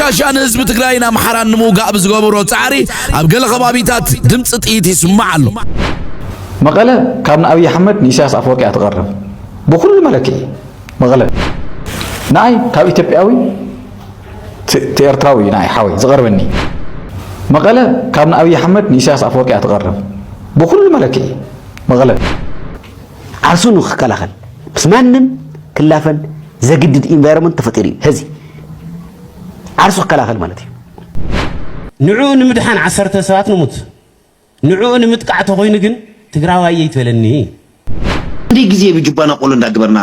በሻሻን ህዝብ ትግራይና አምሓራን ንምውጋእ ብዝገበሮ ጻዕሪ ኣብ ገለ ከባቢታት ድምጽ ጥይት ይስማዕ ኣሎ መቀለ ካብ ንኣብይ ኣሕመድ ንኢሳያስ ኣፈወርቂ ኣትቀርብ ብኩሉ መለክዒ መቀለ ናይ ካብ ኢትዮጵያዊ ኤርትራዊ ናይ ሓወይ ዝቀርበኒ መቀለ ካብ ንኣብይ ኣሕመድ ንኢሳያስ ኣፈወርቂ ኣትቀርብ ብኩሉ መለክዒ መቀለ ዓርሱን ክከላኸል ምስ ማንም ክላፈን ዘግድድ ኢንቫይሮንመንት ተፈጢሩ ህዚ ዓርሱ ክከላኸል ማለት እዩ ንዑ ንምድሓን 10 ሰባት ንሙት ንዑ ንምጥቃዕ ተኮይኑ ግን ትግራዋይ ይትበለኒ እንዴ ግዜ ብጅባና ቆሎ እንዳግበርና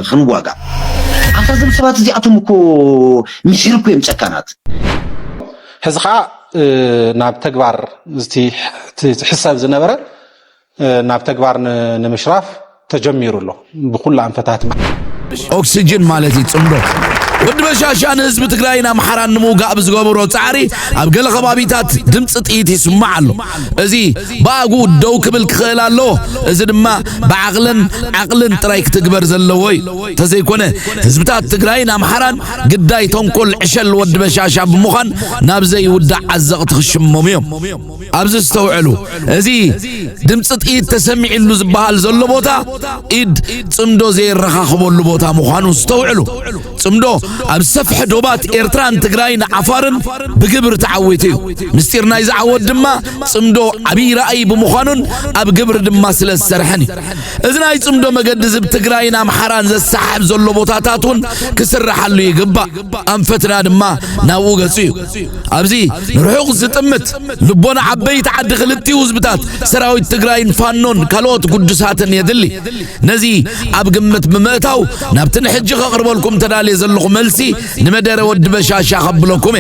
ክንዋጋ ኣፈዝም ሰባት እዚኣቶም እኮ ምሽርኩ የምጨካናት ሕዝኻ ናብ ተግባር እቲ ሕሳብ ዝነበረ ናብ ተግባር ንምሽራፍ ተጀሚሩ ኣሎ ብኩሉ አንፈታት ኦክሲጅን ማለት ይጽምዶ ወድ በሻሻን ህዝብ ትግራይና አምሓራን ንምውጋእ ብዝገበሮ ጻዕሪ ኣብ ገለ ከባቢታት ድምጽ ጥይት ይስማዕ ኣሎ እዚ ባጉ ደው ክብል ክኽእል ኣሎ እዚ ድማ ዓቅልን ጥራይ ክትግበር ዘለዎ ተዘይኮነ ህዝብታት ትግራይና አምሓራን ግዳይ ተንኮል ዕሸል ወድ በሻሻ ብምዃን ናብ ዘይውዳዕ ዓዘቕቲ ክሽመሙ እዮም ኣብዚ ዝተውዕሉ እዚ ድምጽ ጥይት ተሰሚዕሉ ዝበሃል ዘሎ ቦታ ኢድ ጽምዶ ዘይረኻኽበሉ ቦታ ምዃኑ ዝተውዕሉ ጽምዶ ኣብ ሰፍሕ ዶባት ኤርትራን ትግራይን ዓፋርን ብግብር ተዓዊቱ ምስጢር ናይ ዝዓወት ድማ ጽምዶ ዓብይ ራእይ ብምዃኑን ኣብ ግብር ድማ ስለ ዝሰርሐን እዚ ናይ ጽምዶ መገዲ ዝብ ትግራይን አምሓራን ዘሰሓብ ዘሎ ቦታታቱን ክስራሓሉ ይግባእ ኣንፈትና ድማ ናብኡ ገጹ እዩ ኣብዚ ንርሑቕ ዝጥምት ልቦና ዓበይቲ ዓዲ ክልቲኡ ህዝብታት ሰራዊት ትግራይን ፋኖን ካልኦት ጉዱሳትን የድሊ ነዚ ኣብ ግምት ብምእታው ናብቲ ንሕጂ ከቕርበልኩም ተዳልየ ዘለኹ መልሲ ንመደረ ወድ በሻሻ ኸብለኩም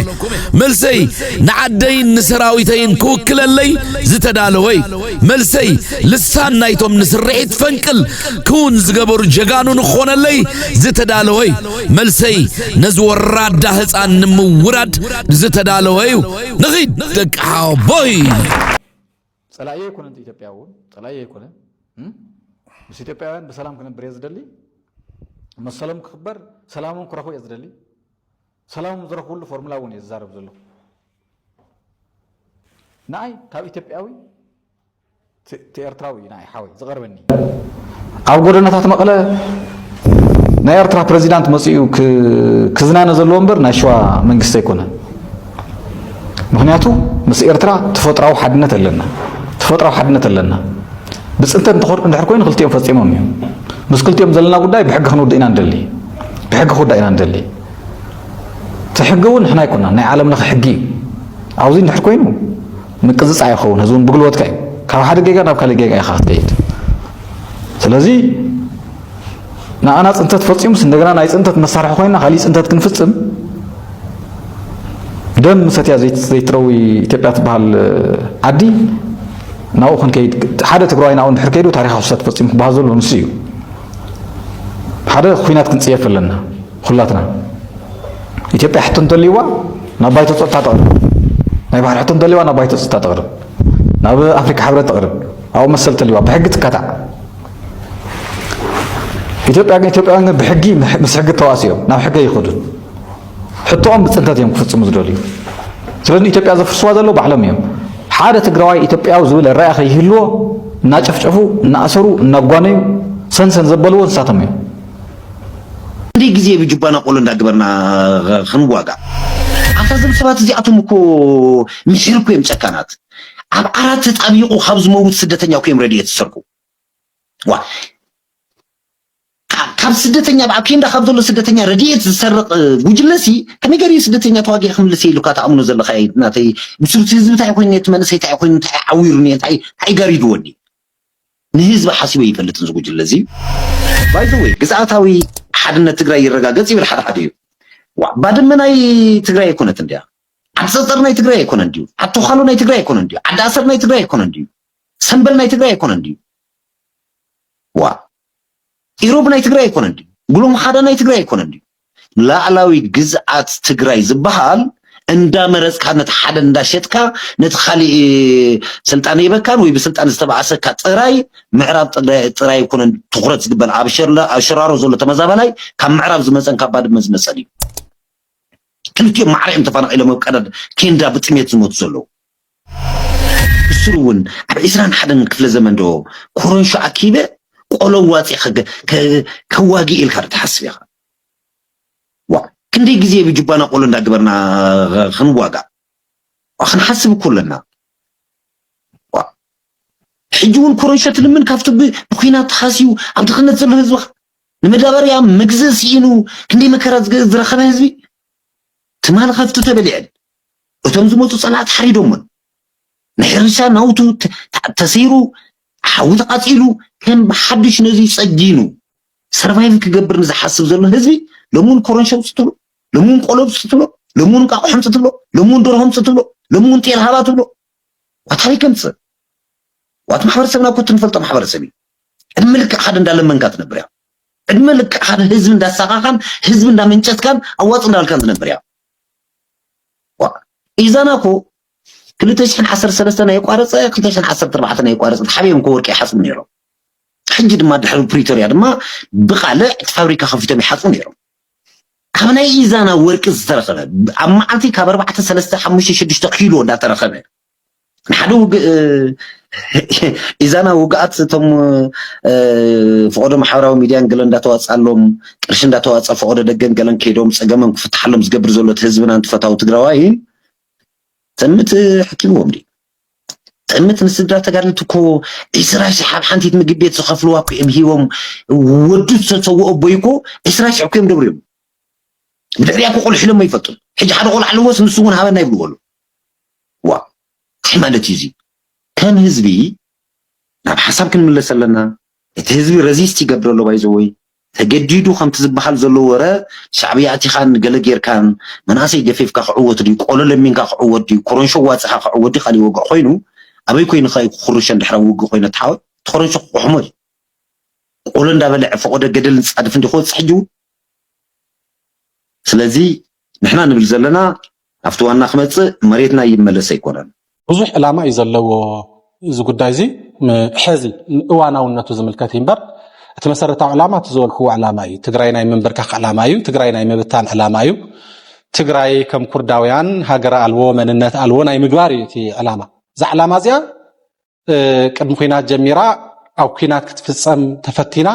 መልሰይ ንዓደይን ንሰራዊተይን ክውክለለይ ዝተዳለወይ መልሰይ ልሳን ናይቶም ንስርሒት ፈንቅል ክውን ዝገበሩ ጀጋኑ ንኾነለይ ዝተዳለወይ መልሰይ ነዚ ወራዳ ህፃን ንምውራድ ዝተዳለወይ ንኺድ ደቂ ሓቦይ ጸላየ ይኮነን ኢትዮጵያውን ጸላየ ይኮነን ምስ ኢትዮጵያውያን በሰላም ክነብር የዝደሊ መሰለም ክኽበር ሰላሙን ክረኽቡ የዝደሊ ሰላሙን ዝረኽቡሉ ፎርሙላ እውን የዛረብ ዘሎ ናይ ካብ ኢትዮጵያዊ ኤርትራዊ ናይ ሓወይ ዝቀርበኒ ኣብ ጎደናታት መቐለ ናይ ኤርትራ ፕሬዚዳንት መጽኡ ክዝናነ ዘለዎ እምበር ናይ ሸዋ መንግስቲ ኣይኮነን ምክንያቱ ምስ ኤርትራ ተፈጥራዊ ሓድነት ኣለና ብጽንተት እንድሕር ኮይኑ ክልቲኦም ፈጺሞም እዮም ምስ ክልቲኦም ዘለና ጉዳይ ብሕጊ ክንውድእ ኢና እንደሊ ብሕጊ ክውዳእ ኢና እንደሊ ትሕጊ እውን ንሕና ይኮና ናይ ዓለም ለኸ ሕጊ ኣብዚ እንድሕር ኮይኑ ምቅዝፃ ይኸውን ህዝቡን ብግልወትካ እዩ ካብ ሓደ ጌጋ ናብ ካልእ ጌጋ ኢኻ ክትከይድ ስለዚ ንኣና ጽንተት ፈጺሙስ እንደገና ናይ ጽንተት መሳርሒ ኮይና ካሊእ ጽንተት ክንፍጽም ደም ሰትያ ዘይትረዊ ኢትዮጵያ ትበሃል ዓዲ ናብኡ ክንከይድ ሓደ ትግራዋይ ናብኡ እንድሕር ከይዱ ታሪኻዊ ስህተት ፈጺሙ ክበሃል ዘሎ ንሱ እዩ ሓደ ኩናት ክንጽየፍ ኣለና ኩላትና ኢትዮጵያ ሕቶ እንተልይዋ ናብ ባይቶ ፀጥታ ተቕርብ ናይ ባህሪ ሕቶ እንተልይዋ ናብ ባይቶ ፀጥታ ተቕርብ ናብ ኣፍሪካ ሕብረት ተቕርብ ኣብኡ መሰል ተልይዋ ብሕጊ ትካታዕ ኢትዮጵያውያን ግን ብሕጊ ምስ ሕጊ ተዋሲኦም ናብ ሕጊ ይኸዱን ሕቶኦም ብጽንተት እዮም ክፍጽሙ ዝደልዩ ስለዚ ኢትዮጵያ ዘፍርስዋ ዘሎ ባዕሎም እዮም ሓደ ትግራዋይ ኢትዮጵያዊ ዝብል ራእይ ከይህልዎ እናጨፍጨፉ እናኣሰሩ እናጓነዩ ሰንሰን ዘበልዎ ንሳቶም እዮም እንዴ ግዜ ብጅባና ቆሎ እንዳግበርና ክንዋጋ ኣፈዝም ሰባት እዚኣቶም እኮ ምሽርኩ የምጨካናት ኣብ ዓራት ተጣቢቁ ካብ ዝመውት ስደተኛ እኮ እዮም ረድኤት ዝሰርቁ ዋ ካብ ስደተኛ ኣብ ኬንዳ ካብ ዘሎ ስደተኛ ረድኤት ዝሰርቕ ጉጅለሲ ከመይ ገሪ ስደተኛ ተዋጊዕ ክምልስ ኢሉካ ተኣምኖ ዘለካ ናተይ ብስሩት ህዝቢ እንታይ ኮይኑ መንእሰይ እንታይ ኮይኑ እንታይ ዓዊሩኒ እንታይ ገሪድዎኒ ንህዝቢ ሓሲቦ ይፈልጥን ዝጉጅለዚ ባይ ዘ ወይ ግዝኣታዊ ሓድነት ትግራይ ይረጋገጽ ይብል ሓደ እዩ ዋ ባድመ ናይ ትግራይ ይኮነት እንዲያ ዓድፀፀር ናይ ትግራይ ይኮነ እንዲዩ ዓተኻሎ ናይ ትግራይ ይኮነ እንዲዩ ዓዳሰር ናይ ትግራይ ይኮነ እንዲዩ ሰንበል ናይ ትግራይ ይኮነ እንዲዩ ዋ ኢሮብ ናይ ትግራይ ይኮነ እንዲዩ ጉሎም ሓደ ናይ ትግራይ ይኮነ እንዲዩ ላዕላዊ ግዝኣት ትግራይ ዝበሃል እንዳመረጽካ ነቲ ሓደ እንዳሸጥካ ነቲ ካሊእ ስልጣን ይበካን ወይ ብስልጣን ዝተባዓሰካ ጥራይ ምዕራብ ጥራይ ይኮነ ትኩረት ዝግበል ኣብ ሸራሮ ዘሎ ተመዛበላይ ካብ ምዕራብ ዝመፀን ካብ ባድመ ዝመፀን እዩ كلتي معريم تفرق إلى مبقى كيندا بتميت زموت زلو السرون عبعزران حدا كفل زمن دو كورن شو عكيبة قولوا واتي كواقي إلكار تحسبيها كندي جزيه بجبانا قولنا قبرنا خنواقع وخنحسب كلنا حجون كورنشات لمن كافتب بخينا تخاسيو عم تخنت زلو هزوخ نمدابر يا مجزس ينو كندي مكرات زرخنا هزبي تمال خافتو تبلعن وتمزموتو صنعت حريدومن نحرشا نوتو تسيرو حاول قاتلو كان بحدش نزي سجينو سرفايف كقبر نزي حاسب زلو هزبي لمون كورنشات ستلو لمون قلوب ستلو لمون قاحم ستلو لمون درهم ستلو لمون تير هابات ستلو واتحري كنت وات محبر سبنا كنت نفلط محبر سبي الملك أحد ندال منكات نبريا الملك أحد حزب ندا ساقان حزب ندا منشت كان أواص ندال كان نبريا إذا ناكو كلتشن حسر سلسلة يقارص كلتشن حسر تربعتنا يقارص حبيبهم كوركي حسب نيرو حجد ما دحلو بريتوريا ما بقى فابريكا خفيفة بيحطوا نيرو كمان إذا أنا ورك الزرقة أما أنتي كبر بعد 3-5-6 كيلو دا ترخبه نحدو إذا أنا وقعت تم فقد محاورة ميديان قلنا دا تواتس علهم كرشن دا تواتس فقد دقن قلنا كيدوم سجمن فتح لهم زجبر زولة حزبنا أنت فتاو تجرواين تمت حكيمهم دي تمت نسدرات قالت كو إسراش حاب حنتي تمجبيت سخفلوا كم هيوم ودوت سووا بيكو إسراش عكيم دبريم بدري أكو قول حلم ما يفطر حج حد قول على وسط نسون هذا نايب قوله وا حمالة تيجي كان هزبي نعم حسب كل من لسلنا هزبي رزيستي قبل له بايزوي تجديدو خم تزبحال زلو ورا شعبياتي خان قلقير كان مناسي جفيف كخعوت دي قول لمين كخعوت دي كورن شو واتسح كخعوت دي خلي وقع خوينو أبي كوين خاي خرشان دحرا وقع خوينو تحاول تخرن شو حمر قولن دا بلع فقود قدل عرف انت خود صحجو سلازي نحنا نبل زلنا أفتوانا خمس مريتنا يملس يكونن بزح علامة يزلوا إذا قد دايزي حزي وانا ونتو زملكات ينبر تمسرت علامات زول هو علامة تقرأينا من بركة علامة تقرأينا من بتان علامة تقرأي كم كرداويان هاجر الو من النت الو ناي مقباري في علامة ز علامة زيا كم خينات جميرة أو خينات كتفصم تفتينا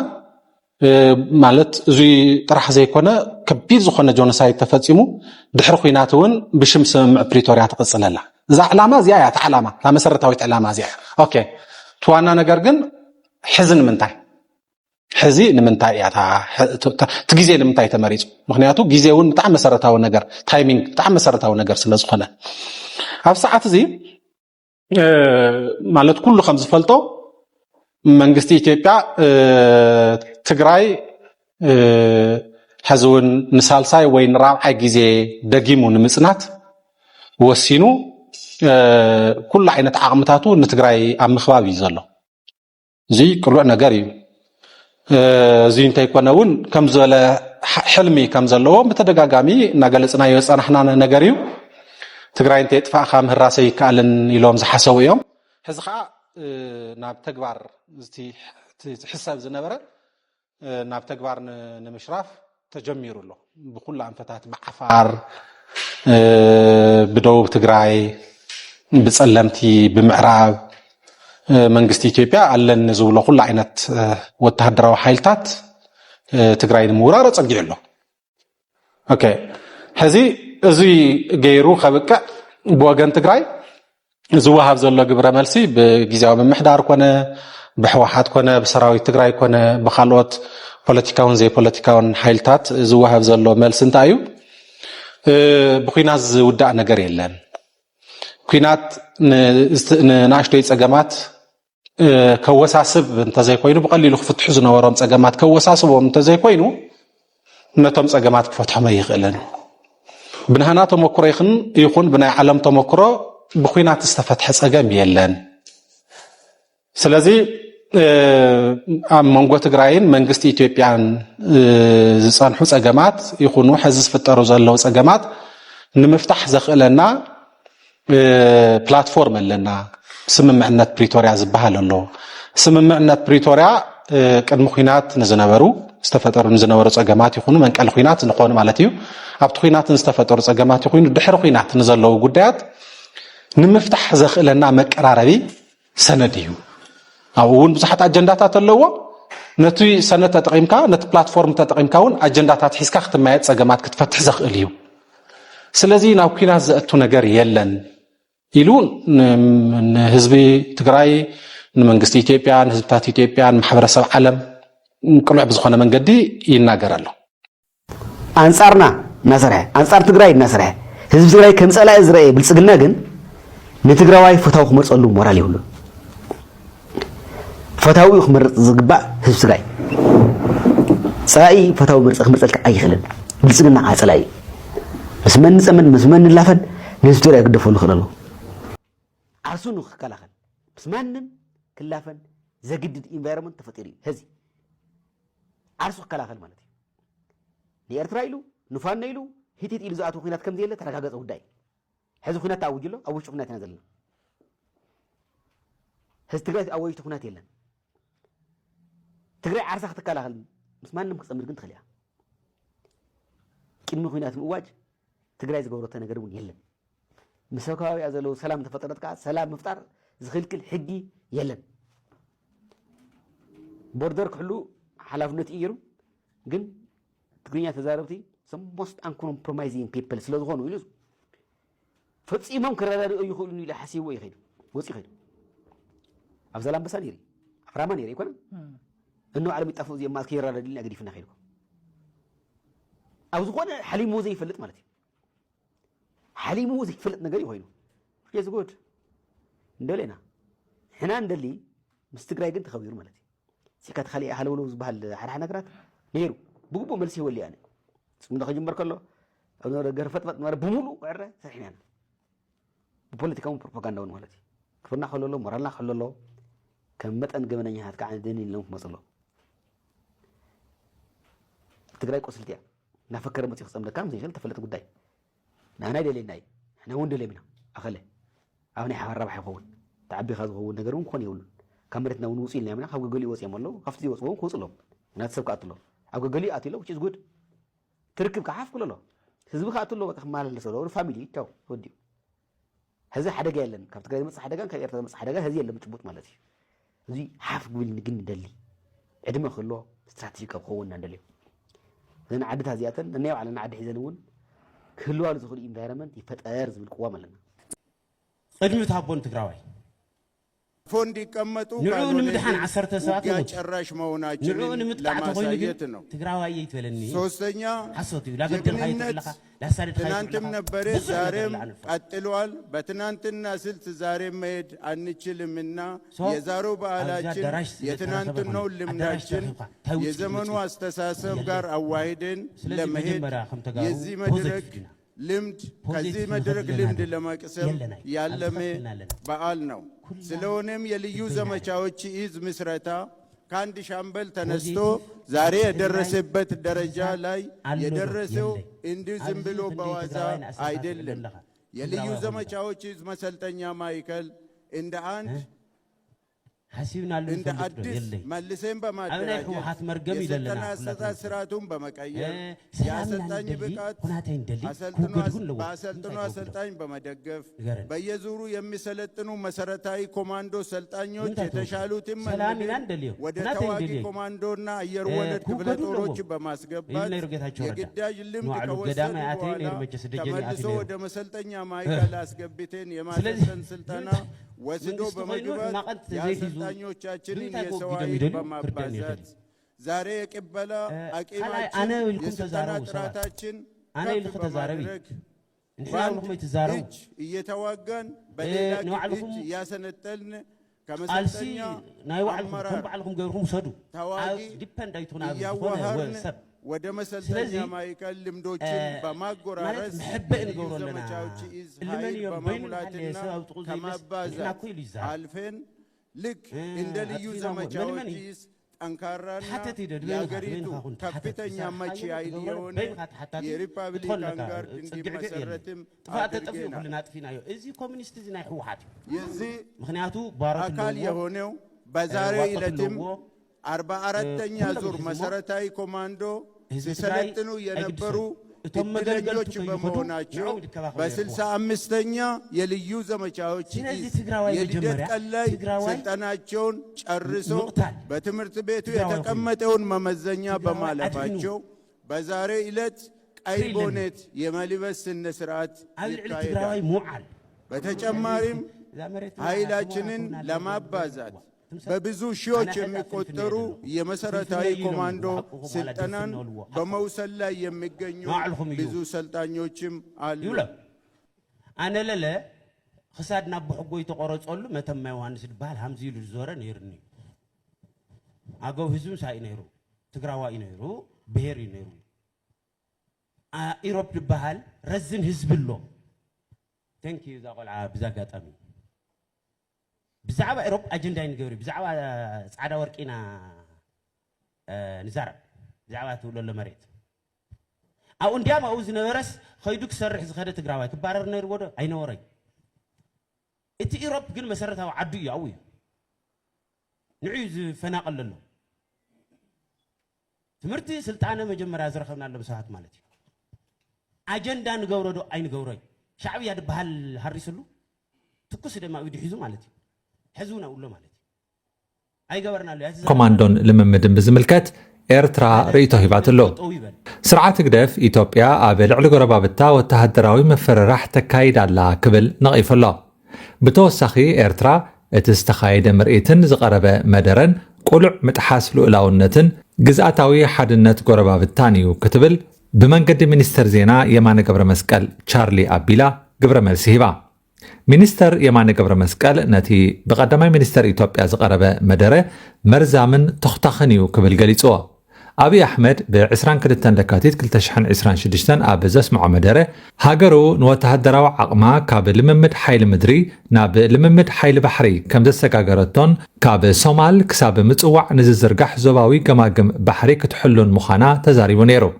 مالت زي طرح زي كنا كبير زخنا جونسايد تفتيمو دحر خيناتون بشمس مع بريتوريا تقصل له ز علامة زيا يا علامة لا مسرتاويت علامة زيا أوكي توانا نجرجن حزن من تاي حزي نمنتاي ياتا تجيزي نمنتاي تماريج مخنياتو جيزيون بتاع مسرتاو نجر تايمينج بتاع مسرتاو نجر سلازخنا هاف ساعات زي مالت كل خمس فلتو منغستي إثيوبيا تግራይ حزون نسالساي وين رابعه جيزي دغيمو نمصنات وسينو كل عينت عقمتاتو نتግራይ ام مخباب يزلو زي كل نجر زين تيكونون كم زل حلمي كم زلوا متدغاغامي نغلصنا يصنحنا نغريو تግራይ انت يطفا خام الراسي كالن يلوم زحسو يوم حزخا ناب تگبار زتي حساب زنبره ناب تگبار نمشراف تجميرو له بكل انفتات بعفار بدوب تግራይ بصلمتي بمعراب منغستي إثيوبيا علن زولو كل عينت وتهدروا حيلتات تግራይ مورار صقيلو اوكي هذه ازي غيرو خبقه بوغن تግራይ زوهاب زلو ግብረ መልሲ بጊዜያዊ መምሕዳር ኮነ بحوحات ኮነ بسراوي تግራይ ኮነ بخالوت ፖለቲካውን ዘይ ፖለቲካውን حيلتات زوهاب زلو መልስ እንታዩ بخيناز ውዳእ ነገር የለን ኩናት ናሽቶይ ጸገማት ከወሳስብ እንተ ዘይኮይኑ በቀሊሉ ክፍትሑ ዝነበሮም ጸገማት ከወሳስቦም እንተ ዘይኮይኑ ነቶም ጸገማት ክፈትሖም ይኽእልን ብናህና ተመክሮ ይኹን ብናይ ዓለም ተመክሮ ብኩናት ዝተፈትሐ ጸገም የለን ስለዚ መንጎ ትግራይን መንግስቲ ኢትዮጵያን ዝጸንሑ ጸገማት ይኹኑ ሕዚ ዝፍጠሩ ዘለው ጸገማት ንምፍታሕ ዘኽእለና بلاتفورم لنا سممعنات بريتوريا زبحال الله سممعنات بريتوريا قد مخينات نزنبرو ዝተፈጠሩ ዝነበሩ ፀገማት ይኹኑ መንቀል ኩናት ንኾኑ ማለት እዩ ኣብቲ ኩናትን ዝተፈጠሩ ፀገማት ይኹኑ ድሕሪ ኩናት ንዘለዉ ጉዳያት ንምፍታሕ ዘኽእለና መቀራረቢ ሰነድ እዩ ኣብኡ እውን ብዙሓት ኣጀንዳታት ኣለዎ ነቲ ሰነድ ተጠቒምካ ነቲ ፕላትፎርም ተጠቒምካ እውን ኣጀንዳታት ሒዝካ ክትማየጥ ፀገማት ክትፈትሕ ዘኽእል እዩ ስለዚ ናብ ኩናት ዘእቱ ነገር የለን ኢሉ ንህዝቢ ትግራይ ንመንግስቲ ኢትዮጵያ ንህዝብታት ኢትዮጵያ ንማሕበረሰብ ዓለም ቅልዕ ብዝኾነ መንገዲ ይናገር ኣሎ አንጻርና እናሰርሐ አንጻር ትግራይ እናሰርሐ ህዝቢ ትግራይ ከም ፀላኢ ዝረአየ ብልጽግና ግን ንትግራዋይ ፍታው ክመርፀሉ ሞራል ይብሉ ፍታው ክመርፅ ዝግባእ ህዝቢ ትግራይ ፀላኢ ፍታው ክመርፀልካ ኣይኽእልን ብልጽግና ፀላኢ መስመን ንፀመን መስመን ንላፈን ንህዝቢ ትግራይ ክደፈሉ ይኽእል ኣሎ ዓርሱ ንክከላኸል መስማንም ክላፈን ዘግድድ ኢንቫይሮንመንት ተፈጢሩ ህዚ ዓርሱ ክከላኸል ማለት እዩ ንኤርትራ ኢሉ ንፋኖ ኢሉ ሂቲት ኢሉ ዝኣተው ኩናት ከም ዘየለ ተረጋገፀ ጉዳይ ሕዚ ኩናት ተኣውጅ ኣሎ ኣብ ውሽጢ ኩናት ኢና ዘለና ህዝቢ ትግራይ ኣወጅቲ ኩናት የለን ትግራይ ዓርሳ ክትከላኸል ምስ ማንም ክፀምድ ግን ትኽእል እያ ቅድሚ ኩናት ምእዋጅ ትግራይ ዝገበረቶ ነገር እውን የለን ምስ ከባቢኣ ዘለዉ ሰላም ተፈጠረት ከዓ ሰላም ምፍጣር ዝኽልክል ሕጊ የለን ቦርደር ክሕሉ ሓላፍነት እዩ ግን ትግርኛ ተዛረብቲ some most uncompromising people ስለ ዝኾኑ ኢሉ ፈፂሞም ክረዳድኡ ይኽእሉ ኢሉ ሓሲብዎ ይኸይዱ ወፂ ይኸይዱ ኣብ ዛላምበሳ ነይሩ ኣብ ራማ ነይሩ ይኮነ እኖ ዓለም ይጣፍኡ እዚኦም ማለት ከይረዳድልና ገዲፍና ኸይድኩ ኣብ ዝኾነ ሓሊምዎ ዘይፈልጥ ማለት እዩ ሓሊምዎ ዘይፈልጥ ነገር እዩ ኮይኑ የዝ ጉድ እንደለና ሕና እንደሊ ምስ ትግራይ ግን ተኸቢሩ ማለት እዩ ሲካ ተኻሊእ ሃለውሎ ዝበሃል ሓድሓ ነገራት ነይሩ ብግቡእ መልሲ ይወሊ ኣነ ጽምዳ ከጅምበር ከሎ ኣብ ነበረ ገርፈጥፈጥ ነበረ ብምሉእ ዕረ ሰሪሕና ኢና ብፖለቲካውን ፕሮፓጋንዳውን ማለት እዩ ክፍርና ከለሎ ሞራልና ከለሎ ከም መጠን ገመነኛታት ከዓ ደን ኢሎም ክመፅ ኣሎ ትግራይ ቆስልቲ እያ እናፈከረ መፅኡ ክፀምደካ ዘይኽእል ተፈለጥ ጉዳይ ንኣና ደልየና እዩ ሕና እውን ደልዮም ኢና ኣኸለ ኣብ ናይ ሓባር ረባሕ ይኸውን ተዓቢኻ ዝኸውን ነገር እውን ክኾን የብሉን ካብ መሬትና እውን ውፅኡ ኢልና ኢና ካብ ገገሊኡ ወፅኦም ኣለዉ ካብቲ ዘይወፅዎ እውን ክውፅእ ኣለዎም ናቲ ሰብ ክኣቱ ኣሎ ኣብ ገገሊኡ ኣትዩ ኣሎ which is good ትርክብ ከሓፍ ክሎ ኣሎ ህዝቢ ክኣቱ ኣሎ በቃ ክመላለስ ኣሎ ፋሚሊ ቻው ወዲኡ ሕዚ ሓደጋ የለን ካብ ትግራይ ዝመፅእ ሓደጋን ካብ ኤርትራ ዝመፅእ ሓደጋ ሕዚ የለን ጭቡጥ ማለት እዩ እዚ ሓፍ ግብል ግን ደሊ ዕድመ ክህሎ ስትራቴጂካ ክኸውን ኢና ንደልዮ እዘን ዓድታት እዚኣተን ነናይ ባዕልና ዓዲ ሒዘን እውን ክህልዋሉ ዝኽእሉ ኢንቫይሮንመንት ይፈጠር ዝብል ቅዋም ኣለና ቅድሚ ታቦን ትግራዋይ ፎንዲ ቀመጡ ንዑ ንምድሓን 10 ሰባት ነው ጨራሽ መሆናችን ንዑ ንምጥቃዕ ተቆይሉ ነው ትግራዋይ ይትበለኒ ሶስተኛ ሐሰቱ ላገደል ኃይልለካ ላሳደድ ትናንትም ነበር ዛሬም ቀጥሏል በትናንትና ስልት ዛሬም መሄድ አንችልምና የዛሬው በዓላችን የትናንትናው ልምዳችን የዘመኑ አስተሳሰብ ጋር አዋሂደን ለመሄድ የዚህ መድረክ ልምድ ከዚህ መድረክ ልምድ ለመቅሰም ያለመ በዓል ነው ስለሆነም የልዩ ዘመቻዎች ኢዝ ምስረታ ከአንድ ሻምበል ተነስቶ ዛሬ የደረሰበት ደረጃ ላይ የደረሰው እንዲሁ ዝም ብሎ በዋዛ አይደለም የልዩ ዘመቻዎች ኢዝ መሰልጠኛ ማዕከል እንደ አንድ እንደ አዲስ መልሰን በማደራጀት የስልጠና አሰጣጥ ስርዓቱን በመቀየር የአሰልጣኝ ብቃት በአሰልጥኖ አሰልጣኝ በመደገፍ በየዙሩ የሚሰለጥኑ መሰረታዊ ኮማንዶ ሰልጣኞች የተሻሉትን ወደ ተዋጊ ኮማንዶና አየር ወለድ ክፍለ ጦሮች በማስገባት የግዳጅ ልምድ ከወሰዱ በኋላ ተመልሶ ወደ መሰልጠኛ ማዕከል አስገብተን የማሰልጠን ስልጠና ወስዶ በመግባት የአሰልጣኞቻችንን የሰው ኃይል በማባዛት ዛሬ የቅበላ አቂማችን የስልጠና ጥራታችን ከፍ በማድረግ እጅ እየተዋጋን በሌላ እጅ እያሰነጠልን ከመሰልጠኛ አመራር ተዋጊ እያዋሃርን ወደ መሰልጠኛ ማዕከል ልምዶችን በማጎራረስ ዘመቻዎች ኢዝ ኃይል በማሙላትና ከማባዛት አልፈን ልክ እንደ ልዩ ዘመቻዎች ኢዝ ጠንካራና የአገሪቱ ከፍተኛ መቺ ኃይል የሆነ የሪፐብሊካን ጋርድ እንዲመሰረትም አድርገናል። የዚህ አካል የሆነው በዛሬው ዕለትም 44ኛ ዙር መሰረታዊ ኮማንዶ ሲሰለጥኑ የነበሩ እድለኞች በመሆናቸው በ65ኛ የልዩ ዘመቻዎች የልደት ቀን ላይ ስልጠናቸውን ጨርሶ በትምህርት ቤቱ የተቀመጠውን መመዘኛ በማለፋቸው በዛሬ ዕለት ቀይ ቦኔት የመልበስ ስነ ስርዓት ይካሄዳል። በተጨማሪም ኃይላችንን ለማባዛት በብዙ ሺዎች የሚቆጠሩ የመሰረታዊ ኮማንዶ ስልጠናን በመውሰድ ላይ የሚገኙ ብዙ ሰልጣኞችም አሉ። አነለለ خسادና በሕጎ ይተቆረጸሉ መተማ ዮሐንስ ይባል ሐምዚ ልዞረ ነይርኒ አገው ህዝብ ሳይ ነይሩ ትግራዋይ ነይሩ ብሄር ነይሩ ኢሮፕ ይባል ረዝን ህዝብሎ ቴንክ ዩ ዛቆልዓ ብዛጋጣሚ بزعبة إيروب أجندة ينقوري بزعبة صعدة ورقينا نزارب بزعبة تقول له مريت أو إنديا ما أوزن ورس خيدوك سرح زخدة تقراوي كبارر نير وده أين وري إنتي إيروب قل مسرتها وعدوية أوي نعيز فناق له تمرتي سلطانة مجمرة أزرخنا له بساعات مالتي أجندة نقوره ده أين قوري شعبي هذا بحال هرسلو تكوس ده ما يدي حزم مالتي حزونا ولا مالتي أي قبرنا له كوماندون لممدن بزملكت ኤርትራ ርእይቶ ሂባትሎ ስርዓት ግደፍ ኢትዮጵያ ኣብ ልዕሊ ጎረባብታ ወተሃደራዊ መፈረራሕ ተካይድ ኣላ ክብል ነቒፈሎ ብተወሳኺ ኤርትራ እቲ ዝተኻየደ ምርኢትን ዝቐረበ መደረን ቁሉዕ ምጥሓስ ልኡላውነትን ግዝኣታዊ ሓድነት ጎረባብታን እዩ ክትብል ብመንገዲ ሚኒስተር ዜና የማነ ገብረ መስቀል ቻርሊ ኣቢላ ግብረ መልሲ ሂባ ሚኒስተር የማነ ገብረ መስቀል ነቲ ብቐዳማይ ሚኒስተር ኢትዮጵያ ዝቐረበ መደረ መርዛምን ተኽታኽን እዩ ክብል ገሊፅዎ أبي أحمد ب22 لكاتيت 2026 أب زسمع مدرة هاجرو نوتهدروا عقما كاب لممد حيل مدري ناب لممد حيل بحري كم دسك أجرتون كاب سومال كساب متوع نززرجح زواوي جماجم بحري كتحلون مخانا تزاري ونيرو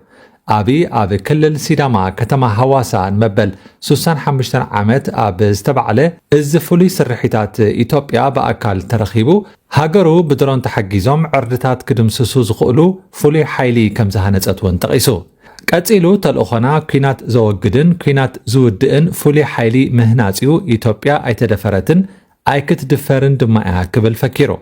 أبي كل السيداما كتما هواسا مبل سوسان حمشتن عامت أب استبعله الزفولي سرحيتات إثيوبيا بأكال ترخيبو هاجرو بدرون تحجيزهم عردتات كدم سوسوز خلو فولي حيلي كم زهنت أتون تقيسو كاتيلو تلأخنا كينات زوجدن كينات زودن فولي حيلي مهناتيو إثيوبيا أي تدفرتن أي كتدفرن دماء كبل فكيرو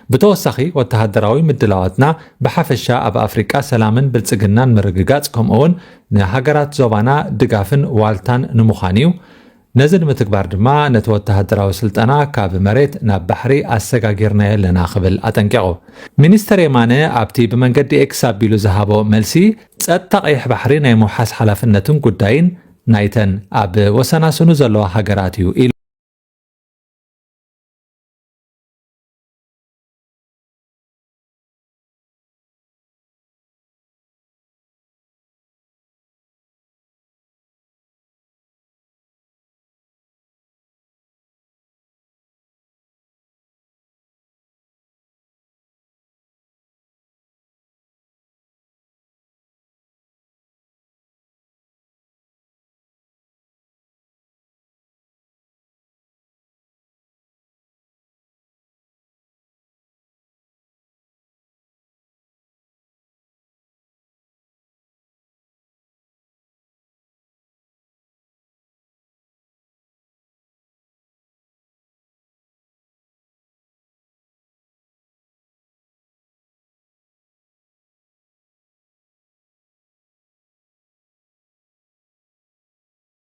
بتوسخي وتهدراوي مدلاواتنا بحفشة أب أفريقيا سلامن بلتسجنان مرققات كم أون نهاجرات زوبانا دقافن والتان نمخانيو نزل متكبر دما نتو تهدراوي سلطانا كاب مريت ناب بحري السجاجرنا لنا قبل أتنكعو مينستر يمانه أبتي بمنقد إكساب بيلو زهابو ملسي تقيح بحري نيمو حاس حلافنتون قداين نايتن أب وسنا سنو زلو هاجراتيو